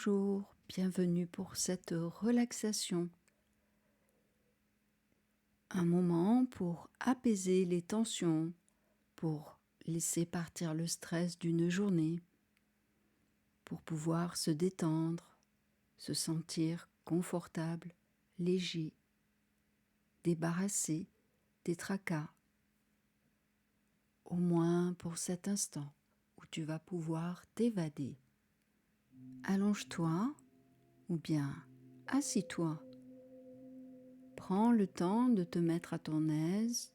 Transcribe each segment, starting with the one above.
Bonjour, bienvenue pour cette relaxation. Un moment pour apaiser les tensions, pour laisser partir le stress d'une journée, pour pouvoir se détendre, se sentir confortable, léger, débarrassé des tracas. Au moins pour cet instant où tu vas pouvoir t'évader. Allonge-toi ou bien assis-toi. Prends le temps de te mettre à ton aise,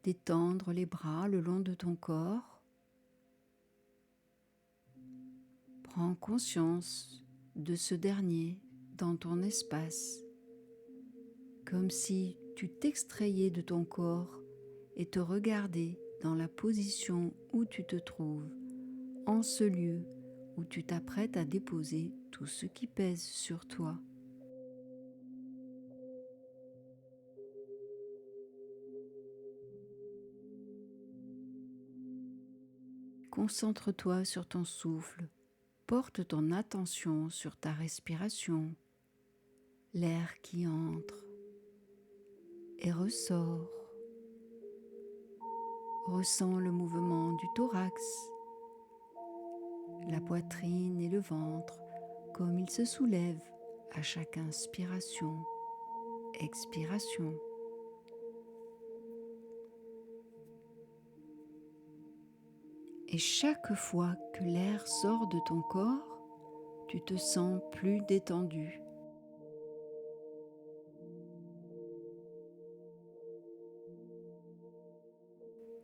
d'étendre les bras le long de ton corps. Prends conscience de ce dernier dans ton espace, comme si tu t'extrayais de ton corps et te regardais dans la position où tu te trouves, en ce lieu où tu t'apprêtes à déposer tout ce qui pèse sur toi. Concentre-toi sur ton souffle, porte ton attention sur ta respiration, l'air qui entre et ressort. Ressens le mouvement du thorax, la poitrine et le ventre comme ils se soulèvent à chaque inspiration, expiration. Et chaque fois que l'air sort de ton corps, tu te sens plus détendu.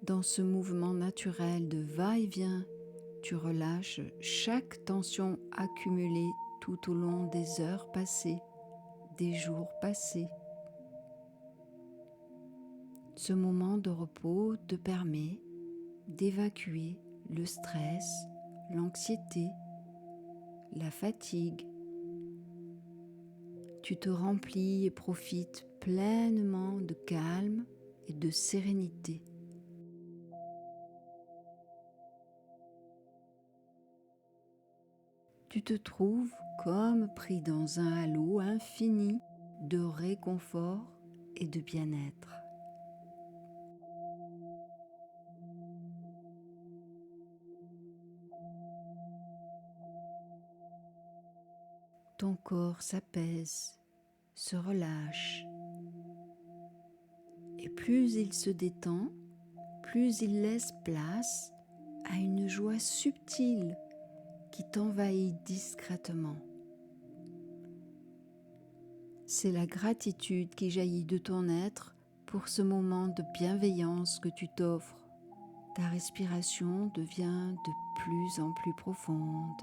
Dans ce mouvement naturel de va-et-vient, tu relâches chaque tension accumulée tout au long des heures passées, des jours passés. Ce moment de repos te permet d'évacuer le stress, l'anxiété, la fatigue. Tu te remplis et profites pleinement de calme et de sérénité. Tu te trouves comme pris dans un halo infini de réconfort et de bien-être. Ton corps s'apaise, se relâche, et plus il se détend, plus il laisse place à une joie subtile qui t'envahit discrètement. C'est la gratitude qui jaillit de ton être pour ce moment de bienveillance que tu t'offres. Ta respiration devient de plus en plus profonde,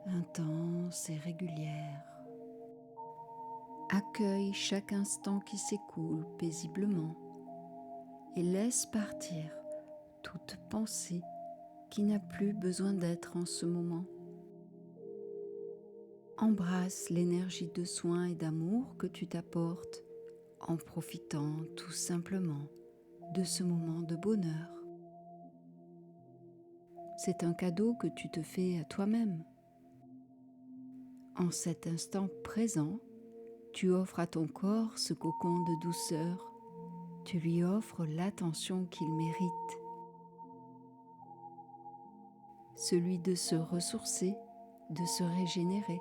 intense et régulière. Accueille chaque instant qui s'écoule paisiblement et laisse partir toute pensée qui n'a plus besoin d'être en ce moment. Embrasse l'énergie de soin et d'amour que tu t'apportes en profitant tout simplement de ce moment de bonheur. C'est un cadeau que tu te fais à toi-même. En cet instant présent, tu offres à ton corps ce cocon de douceur. Tu lui offres l'attention qu'il mérite. Celui de se ressourcer, de se régénérer.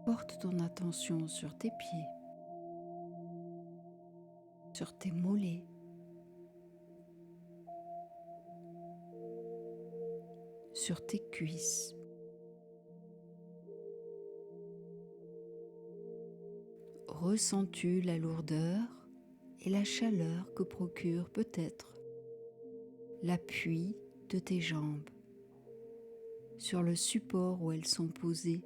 Porte ton attention sur tes pieds, sur tes mollets, sur tes cuisses. Ressens-tu la lourdeur et la chaleur que procure peut-être l'appui de tes jambes sur le support où elles sont posées?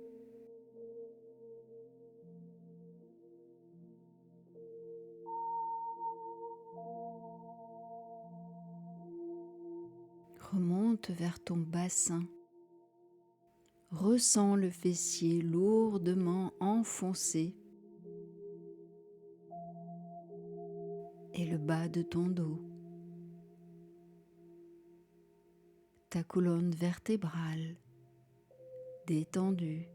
Remonte vers ton bassin. Ressens le fessier lourdement enfoncé et le bas de ton dos. ta colonne vertébrale détendue.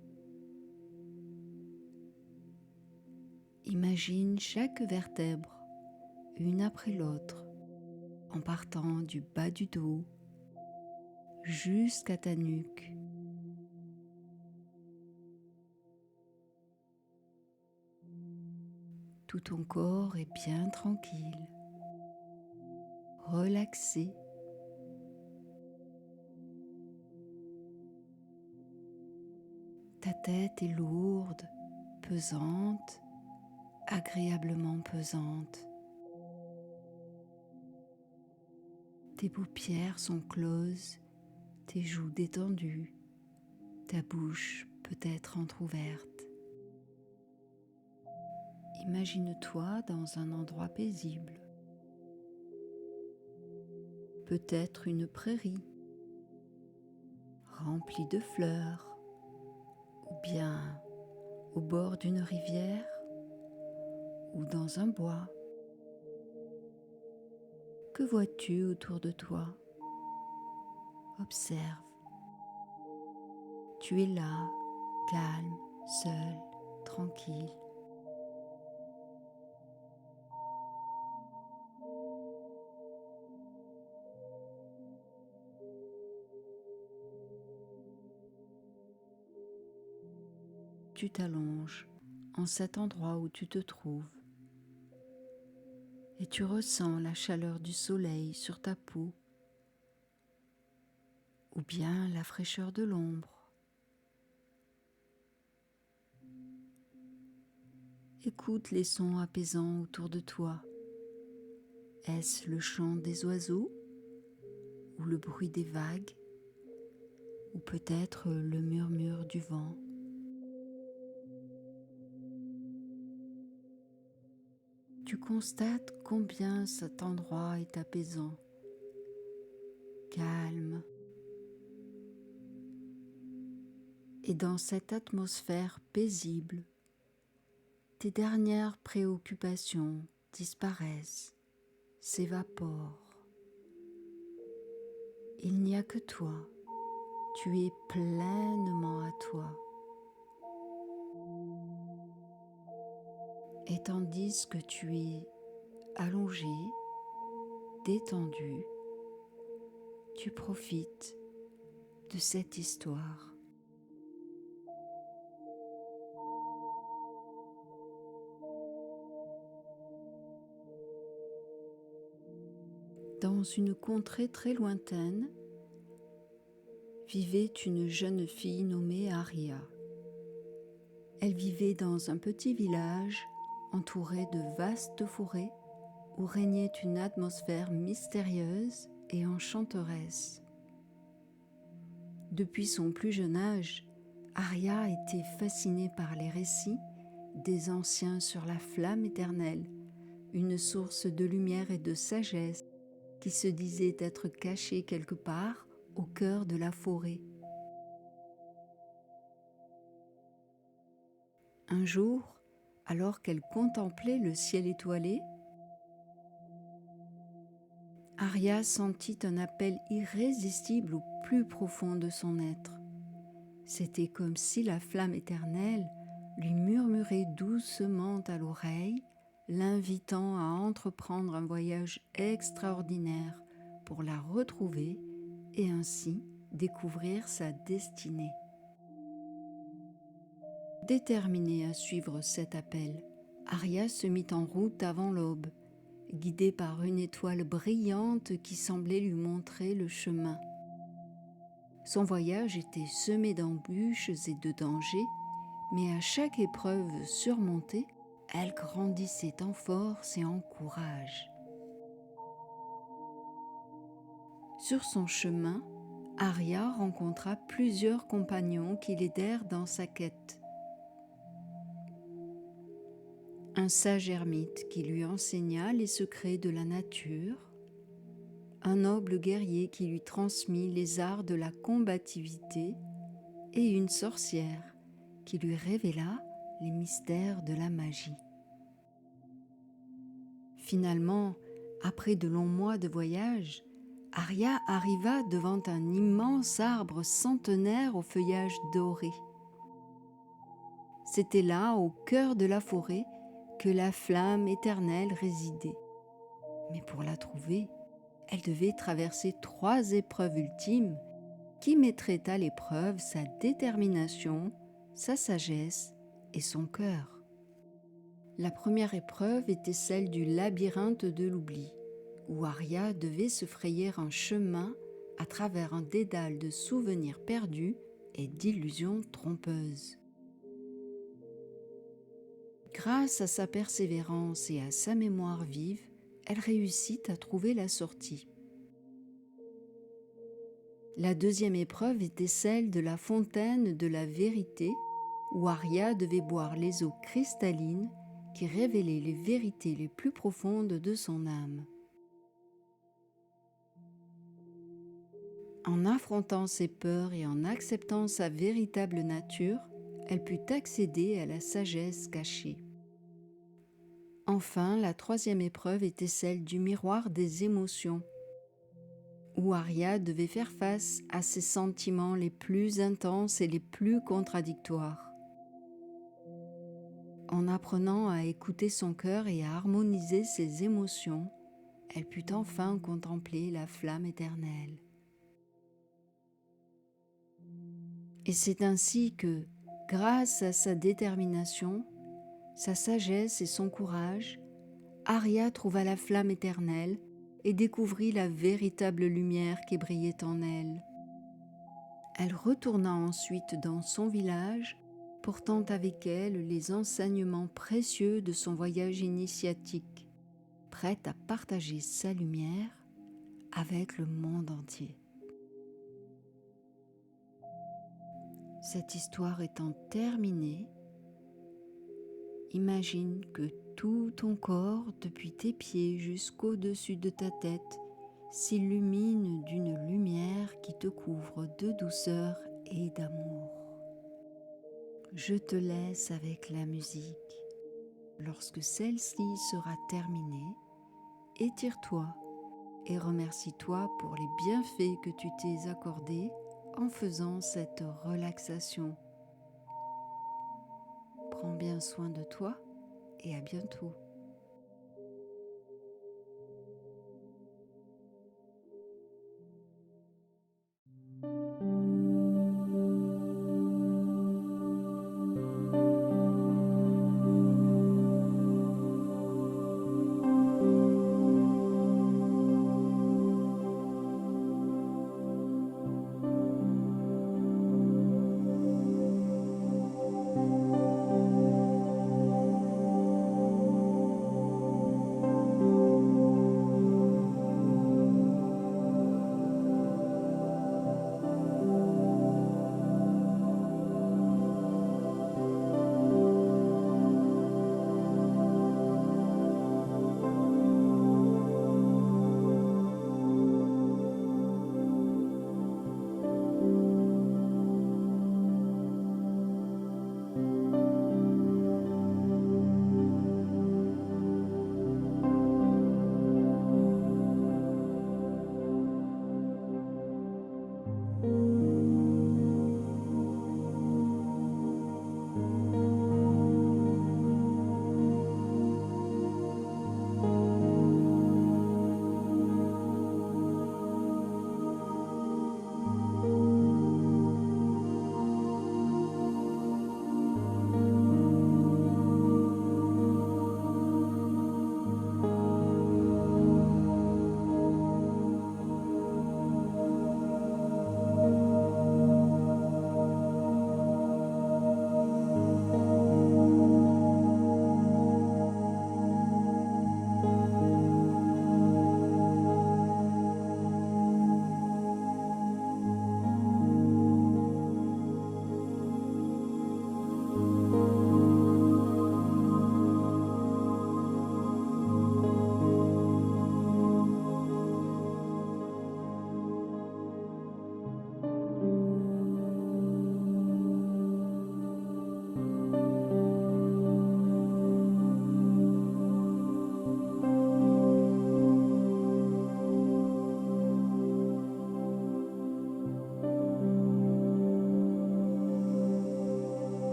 Imagine chaque vertèbre, une après l'autre, en partant du bas du dos jusqu'à ta nuque. Tout ton corps est bien tranquille, relaxé. Ta tête est lourde, pesante, agréablement pesante. Tes paupières sont closes, tes joues détendues, ta bouche peut être entr'ouverte. Imagine-toi dans un endroit paisible, peut-être une prairie remplie de fleurs, ou bien au bord d'une rivière ou dans un bois. Que vois-tu autour de toi? Observe. Tu es là, calme, seul, tranquille. Tu t'allonges en cet endroit où tu te trouves et tu ressens la chaleur du soleil sur ta peau ou bien la fraîcheur de l'ombre. Écoute les sons apaisants autour de toi. Est-ce le chant des oiseaux ou le bruit des vagues ou peut-être le murmure du vent? Tu constates combien cet endroit est apaisant, calme. Et dans cette atmosphère paisible, tes dernières préoccupations disparaissent, s'évaporent. Il n'y a que toi, tu es pleinement à toi. Et tandis que tu es allongé, détendu, tu profites de cette histoire. Dans une contrée très lointaine, vivait une jeune fille nommée Aria. Elle vivait dans un petit village entouré de vastes forêts où régnait une atmosphère mystérieuse et enchanteresse. Depuis son plus jeune âge, Aria était fascinée par les récits des anciens sur la flamme éternelle, une source de lumière et de sagesse qui se disait être cachée quelque part au cœur de la forêt. Un jour, alors qu'elle contemplait le ciel étoilé, Aria sentit un appel irrésistible au plus profond de son être. C'était comme si la flamme éternelle lui murmurait doucement à l'oreille, l'invitant à entreprendre un voyage extraordinaire pour la retrouver et ainsi découvrir sa destinée. Déterminée à suivre cet appel, Aria se mit en route avant l'aube, guidée par une étoile brillante qui semblait lui montrer le chemin. Son voyage était semé d'embûches et de dangers, mais à chaque épreuve surmontée, elle grandissait en force et en courage. Sur son chemin, Aria rencontra plusieurs compagnons qui l'aidèrent dans sa quête. Un sage ermite qui lui enseigna les secrets de la nature, un noble guerrier qui lui transmit les arts de la combativité et une sorcière qui lui révéla les mystères de la magie. Finalement, après de longs mois de voyage, Arya arriva devant un immense arbre centenaire au feuillage doré. C'était là, au cœur de la forêt, que la flamme éternelle résidait. Mais pour la trouver, elle devait traverser 3 épreuves ultimes qui mettraient à l'épreuve sa détermination, sa sagesse et son cœur. La première épreuve était celle du labyrinthe de l'oubli, où Arya devait se frayer un chemin à travers un dédale de souvenirs perdus et d'illusions trompeuses. Grâce à sa persévérance et à sa mémoire vive, elle réussit à trouver la sortie. La deuxième épreuve était celle de la fontaine de la vérité, où Arya devait boire les eaux cristallines qui révélaient les vérités les plus profondes de son âme. En affrontant ses peurs et en acceptant sa véritable nature, elle put accéder à la sagesse cachée. Enfin, la troisième épreuve était celle du miroir des émotions, où Arya devait faire face à ses sentiments les plus intenses et les plus contradictoires. En apprenant à écouter son cœur et à harmoniser ses émotions, elle put enfin contempler la flamme éternelle. Et c'est ainsi que, grâce à sa détermination, sa sagesse et son courage, Arya trouva la flamme éternelle et découvrit la véritable lumière qui brillait en elle. Elle retourna ensuite dans son village, portant avec elle les enseignements précieux de son voyage initiatique, prête à partager sa lumière avec le monde entier. Cette histoire étant terminée, imagine que tout ton corps, depuis tes pieds jusqu'au-dessus de ta tête, s'illumine d'une lumière qui te couvre de douceur et d'amour. Je te laisse avec la musique. Lorsque celle-ci sera terminée, étire-toi et remercie-toi pour les bienfaits que tu t'es accordés en faisant cette relaxation. Prends bien soin de toi et à bientôt.